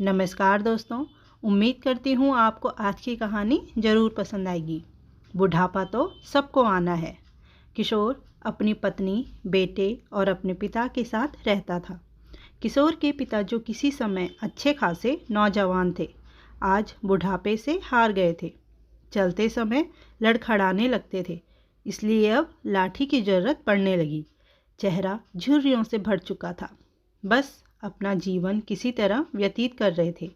नमस्कार दोस्तों, उम्मीद करती हूँ आपको आज की कहानी ज़रूर पसंद आएगी। बुढ़ापा तो सबको आना है। किशोर अपनी पत्नी, बेटे और अपने पिता के साथ रहता था। किशोर के पिता जो किसी समय अच्छे खासे नौजवान थे, आज बुढ़ापे से हार गए थे। चलते समय लड़खड़ाने लगते थे, इसलिए अब लाठी की ज़रूरत पड़ने लगी। चेहरा झुर्रियों से भर चुका था। बस अपना जीवन किसी तरह व्यतीत कर रहे थे।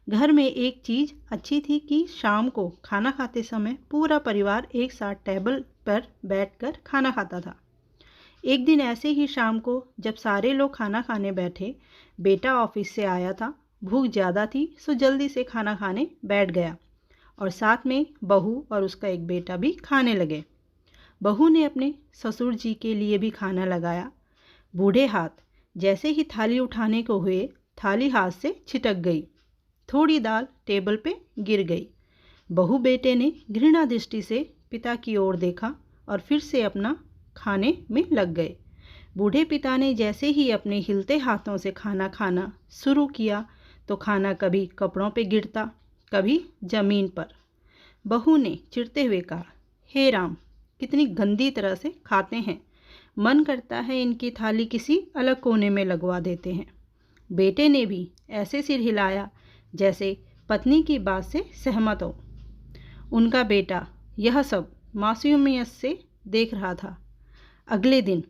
घर में एक चीज़ अच्छी थी कि शाम को खाना खाते समय पूरा परिवार एक साथ टेबल पर बैठकर खाना खाता था। एक दिन ऐसे ही शाम को जब सारे लोग खाना खाने बैठे, बेटा ऑफिस से आया था। भूख ज़्यादा थी सो जल्दी से खाना खाने बैठ गया और साथ में बहू और उसका एक बेटा भी खाने लगे। बहू ने अपने ससुर जी के लिए भी खाना लगाया। बूढ़े हाथ जैसे ही थाली उठाने को हुए, थाली हाथ से छिटक गई। थोड़ी दाल टेबल पे गिर गई। बहू बेटे ने घृणा दृष्टि से पिता की ओर देखा और फिर से अपना खाने में लग गए। बूढ़े पिता ने जैसे ही अपने हिलते हाथों से खाना खाना शुरू किया तो खाना कभी कपड़ों पे गिरता, कभी जमीन पर। बहू ने चिढ़ते हुए कहा, हे राम, कितनी गंदी तरह से खाते हैं। मन करता है इनकी थाली किसी अलग कोने में लगवा देते हैं। बेटे ने भी ऐसे सिर हिलाया जैसे पत्नी की बात से सहमत हो। उनका बेटा यह सब मासूमियत से देख रहा था। अगले दिन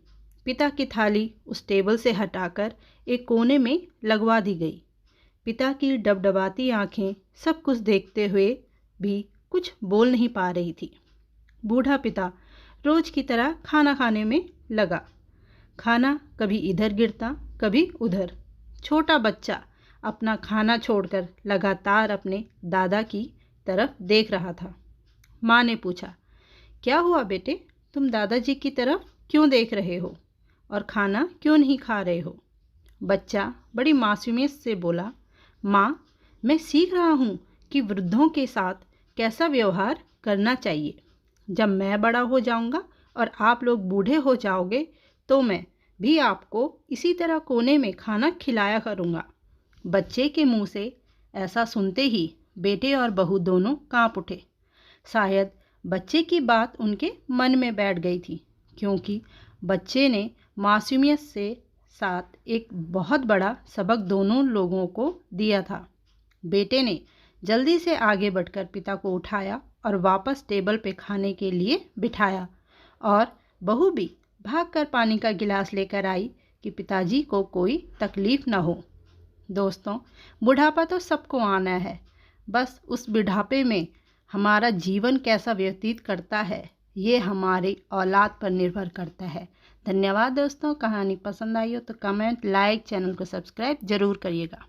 पिता की थाली उस टेबल से हटाकर एक कोने में लगवा दी गई। पिता की डबडबाती आंखें सब कुछ देखते हुए भी कुछ बोल नहीं पा रही थी। बूढ़ा पिता रोज की तरह खाना खाने में लगा। खाना कभी इधर गिरता, कभी उधर। छोटा बच्चा अपना खाना छोड़कर लगातार अपने दादा की तरफ देख रहा था। माँ ने पूछा, क्या हुआ बेटे, तुम दादाजी की तरफ क्यों देख रहे हो और खाना क्यों नहीं खा रहे हो? बच्चा बड़ी मासूमियत से बोला, माँ, मैं सीख रहा हूँ कि वृद्धों के साथ कैसा व्यवहार करना चाहिए। जब मैं बड़ा हो जाऊँगा और आप लोग बूढ़े हो जाओगे तो मैं भी आपको इसी तरह कोने में खाना खिलाया करूँगा। बच्चे के मुंह से ऐसा सुनते ही बेटे और बहू दोनों कांप उठे। शायद बच्चे की बात उनके मन में बैठ गई थी, क्योंकि बच्चे ने मासूमियत से साथ एक बहुत बड़ा सबक दोनों लोगों को दिया था। बेटे ने जल्दी से आगे बढ़कर पिता को उठाया और वापस टेबल पे खाने के लिए बिठाया और बहू भी भागकर पानी का गिलास लेकर आई कि पिताजी को कोई तकलीफ न हो। दोस्तों, बुढ़ापा तो सबको आना है। बस उस बुढ़ापे में हमारा जीवन कैसा व्यतीत करता है, ये हमारे औलाद पर निर्भर करता है। धन्यवाद दोस्तों। कहानी पसंद आई हो तो कमेंट, लाइक, चैनल को सब्सक्राइब जरूर करिएगा।